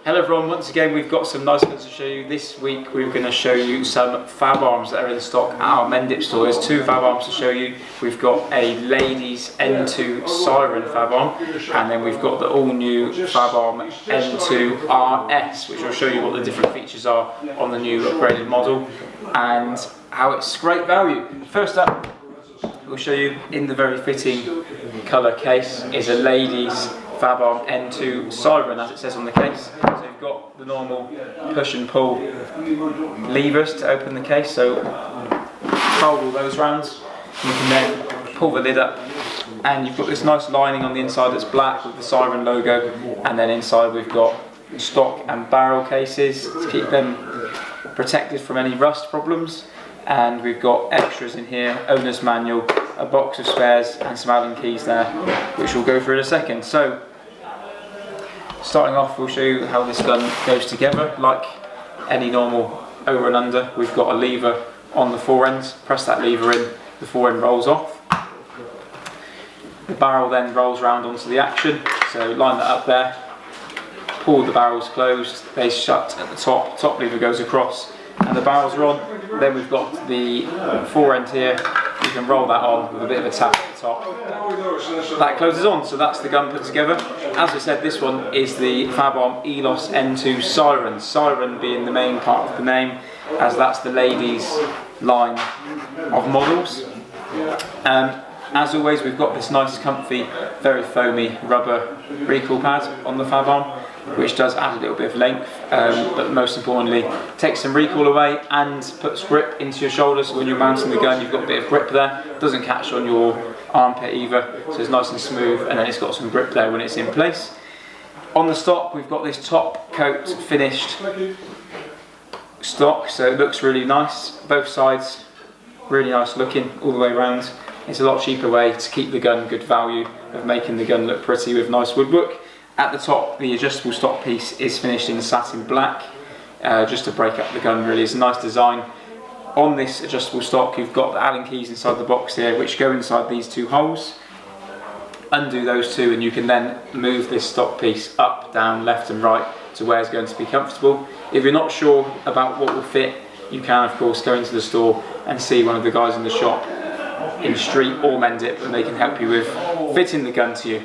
Hello everyone, once again we've got some nice guns to show you. This week we're going to show you some Fabarms that are in stock at our Mendip store. There's two Fabarms to show you. We've got a Elos N2 Syren Fabarm, and then we've got the all new Fabarm N2 RS, which will show you what the different features are on the new upgraded model and how it's great value. First up, we'll show you in the very fitting colour case is a ladies Fabarm N2 Syren, as it says on the case. So you've got the normal push and pull levers to open the case, so fold all those rounds. You can then pull the lid up and you've got this nice lining on the inside that's black with the Syren logo, and then inside we've got stock and barrel cases to keep them protected from any rust problems. And we've got extras in here, owner's manual, a box of spares and some Allen keys there, which we'll go through in a second. So starting off, we'll show you how this gun goes together. Like any normal over and under, we've got a lever on the fore end. Press that lever in, the fore end rolls off. The barrel then rolls round onto the action, so line that up there, pull the barrels closed, they shut at the top lever goes across and the barrels are on. Then we've got the fore end here, you can roll that on with a bit of a tap at the top. That closes on, so that's the gun put together. As I said, this one is the Fabarm Elos N2 Syren, Syren being the main part of the name, as that's the ladies line of models. As always, we've got this nice comfy, very foamy rubber recoil pad on the Fabarm, which does add a little bit of length, but most importantly takes some recoil away and puts grip into your shoulders. So when you're mounting the gun, you've got a bit of grip there. It doesn't catch on your armpit either, so it's nice and smooth, and then it's got some grip there when it's in place. On the stock, we've got this top coat finished stock, so it looks really nice. Both sides really nice looking all the way around. It's a lot cheaper way to keep the gun good value of making the gun look pretty with nice woodwork. At the top, the adjustable stock piece is finished in satin black, just to break up the gun really. It's a nice design. On this adjustable stock, you've got the Allen keys inside the box here, which go inside these two holes. Undo those two and you can then move this stock piece up, down, left and right to where it's going to be comfortable. If you're not sure about what will fit, you can of course go into the store and see one of the guys in the shop in the street or Mendip, and they can help you with fitting the gun to you.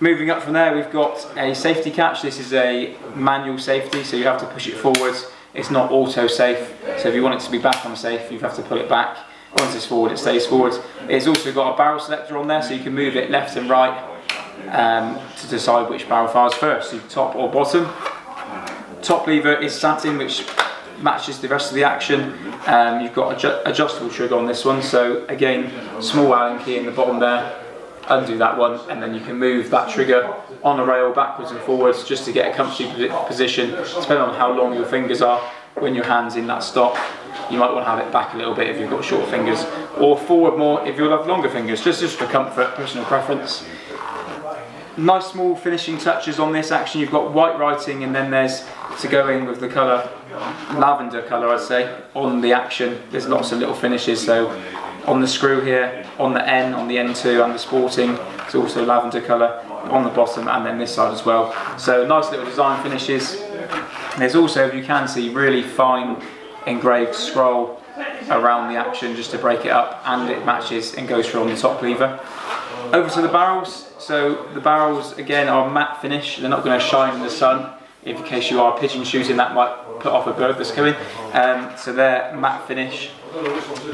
Moving up from there, we've got a safety catch. This is a manual safety, so you have to push it forwards. It's not auto safe, so if you want it to be back on safe, you have to pull it back. Once it's forward, it stays forward. It's also got a barrel selector on there, so you can move it left and right to decide which barrel fires first, so top or bottom. Top lever is satin, which matches the rest of the action. You've got adjustable trigger on this one, so again, small Allen key in the bottom there. Undo that one and then you can move that trigger on a rail backwards and forwards just to get a comfortable position, depending on how long your fingers are when your hand's in that stock. You might want to have it back a little bit if you've got short fingers, or forward more if you'll have longer fingers, just for comfort, personal preference. Nice small finishing touches on this action. You've got white writing, and then there's, to go in with the colour, lavender colour I'd say, on the action. There's lots of little finishes, so on the screw here, on the N, on the N2 and the Sporting, it's also lavender colour on the bottom, and then this side as well. So nice little design finishes. There's also, if you can see, really fine engraved scroll around the action just to break it up, and it matches and goes through on the top lever. Over to the barrels. So the barrels again are matte finish. They're not going to shine in the sun. In case you are pigeon shooting, that might put off a bird that's coming. So they're matte finish.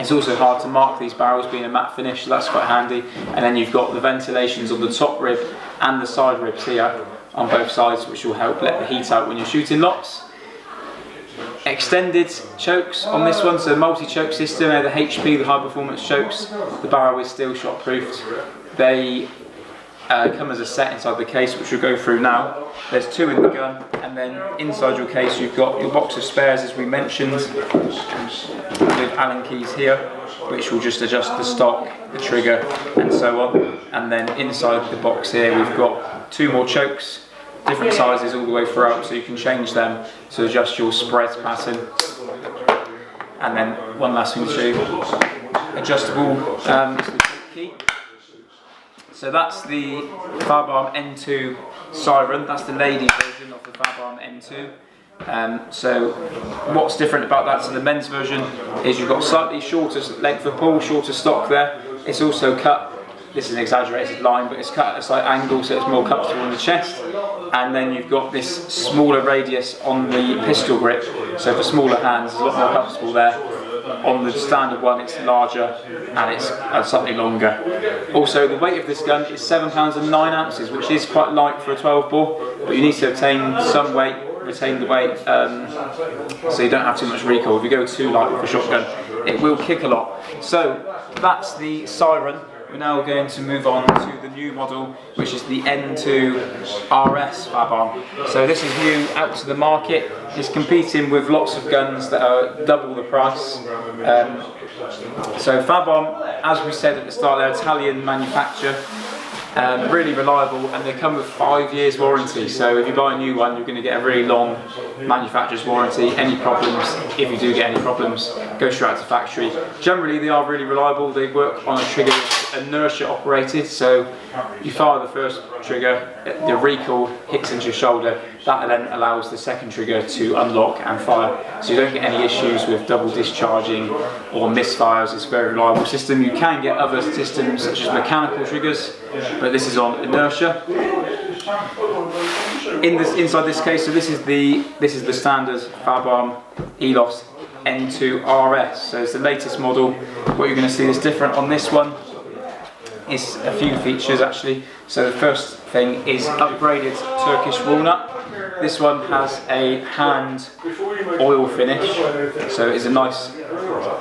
It's also hard to mark these barrels being a matte finish, so that's quite handy. And then you've got the ventilations on the top rib and the side ribs here on both sides, which will help let the heat out when you're shooting lots. Extended chokes on this one, so multi-choke system, the HP, the high performance chokes. The barrel is still shot proofed. They come as a set inside the case, which we'll go through now. There's two in the gun, and then inside your case you've got your box of spares, as we mentioned, with Allen keys here, which will just adjust the stock, the trigger and so on. And then inside the box here we've got two more chokes, different sizes all the way throughout, so you can change them to adjust your spread pattern. And then one last thing to show you, adjustable key. So that's the Fabarm N2 Syren, that's the ladies version of the Fabarm N2. So what's different about that to the men's version is you've got slightly shorter length of pull, shorter stock there. It's also cut, this is an exaggerated line, but it's cut at a slight angle so it's more comfortable in the chest. And then you've got this smaller radius on the pistol grip, so for smaller hands it's a lot more comfortable there. On the standard one it's larger and it's slightly longer. Also the weight of this gun is 7 pounds and 9 ounces, which is quite light for a 12 bore, but you need to obtain some weight, retain the weight, so you don't have too much recoil. If you go too light with a shotgun it will kick a lot. So that's the Syren. We're now going to move on to the new model, which is the N2 RS Fabarm. So this is new, out to the market. It's competing with lots of guns that are double the price. So Fabarm, as we said at the start, they're Italian manufacturer. Really reliable, and they come with 5 years warranty, so if you buy a new one you're going to get a really long manufacturer's warranty. Any problems, if you do get any problems, go straight to factory. Generally they are really reliable. They work on a trigger that's inertia operated, so you fire the first trigger, the recoil hits into your shoulder, that then allows the second trigger to unlock and fire, so you don't get any issues with double discharging or misfires. It's a very reliable system. You can get other systems such as mechanical triggers, but this is on inertia. Inside this case, so this is the standard Fabarm Elos N2 RS. So it's the latest model. What you're going to see is different on this one is a few features actually. So the first thing is upgraded Turkish walnut. This one has a hand oil finish, so it's a nice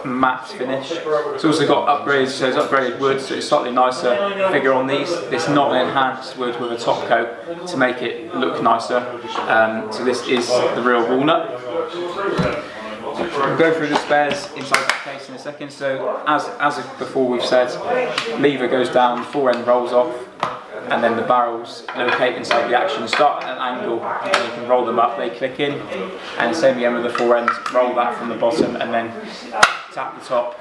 matte finish. It's also got upgrades, so it's upgraded wood, so it's slightly nicer figure on these. It's not an enhanced wood with a top coat to make it look nicer. So this is the real walnut. We'll go through the spares inside that case in a second. So as before we've said, lever goes down, fore end rolls off, and then the barrels locate inside the action, start at an angle, and you can roll them up, they click in, and same again with the fore end, roll that from the bottom and then tap the top,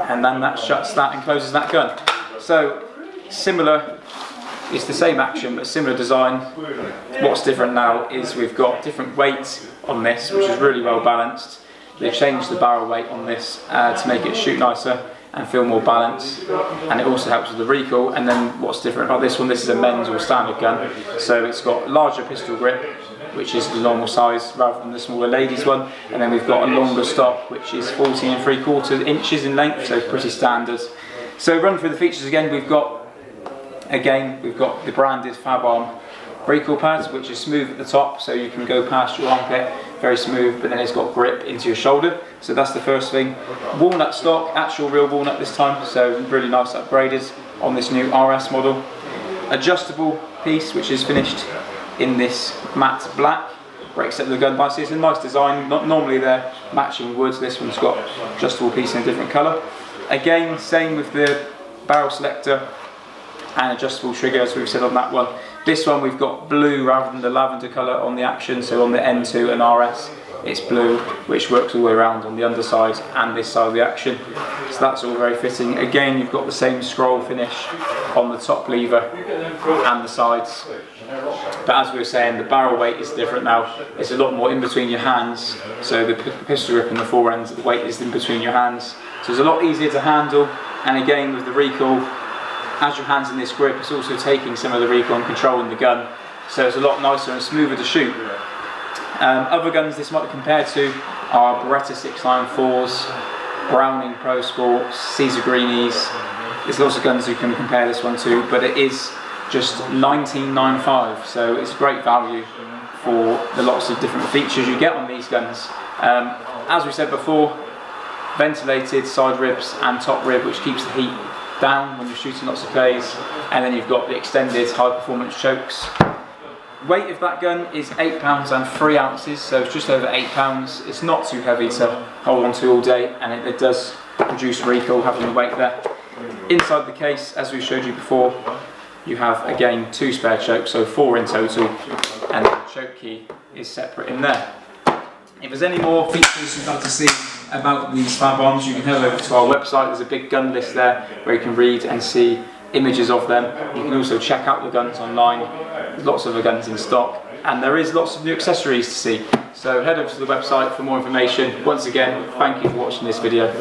and then that shuts that and closes that gun. So similar, it's the same action but similar design. What's different now is we've got different weights on this, which is really well balanced. They've changed the barrel weight on this to make it shoot nicer and feel more balanced, and it also helps with the recoil. And then what's different about this one, this is a men's or standard gun, so it's got larger pistol grip, which is the normal size rather than the smaller ladies one, and then we've got a longer stock which is 14 3/4 inches in length, so pretty standard. So run through the features again. We've got the branded Fabarm recoil pads, which is smooth at the top, so you can go past your armpit, very smooth, but then it's got grip into your shoulder, so that's the first thing. Walnut stock, actual real walnut this time, so really nice upgraded on this new RS model. Adjustable piece, which is finished in this matte black, breaks up the gun nicely. It's a nice design. Not normally they're matching woods, this one's got adjustable piece in a different colour. Again, same with the barrel selector and adjustable trigger as we've said on that one. This one we've got blue rather than the lavender colour on the action, so on the N2 and RS it's blue, which works all the way around on the underside and this side of the action, so that's all very fitting. Again, you've got the same scroll finish on the top lever and the sides, but as we were saying, the barrel weight is different now. It's a lot more in between your hands, so the pistol grip and the fore end, the weight is in between your hands, so it's a lot easier to handle. And again, with the recoil, as your hand's in this grip, it's also taking some of the recoil and controlling the gun, so it's a lot nicer and smoother to shoot. Other guns this might be compared to are Beretta 694s, Browning Pro Sports, Caesar Greenies. There's lots of guns you can compare this one to, but it is just $19.95, so it's great value for the lots of different features you get on these guns. As we said before, ventilated side ribs and top rib, which keeps the heat down when you're shooting lots of plays, and then you've got the extended high performance chokes. Weight of that gun is 8 pounds and 3 ounces, so it's just over 8 pounds. It's not too heavy to hold on to all day, and it does produce recoil having the weight there. Inside the case, as we showed you before, you have again 2 spare chokes, so 4 in total, and the choke key is separate in there. If there's any more features you'd like to see about these Fabarms, you can head over to our website. There's a big gun list there where you can read and see images of them. You can also check out the guns online. There's lots of the guns in stock. and there is lots of new accessories to see. So head over to the website for more information. Once again, thank you for watching this video.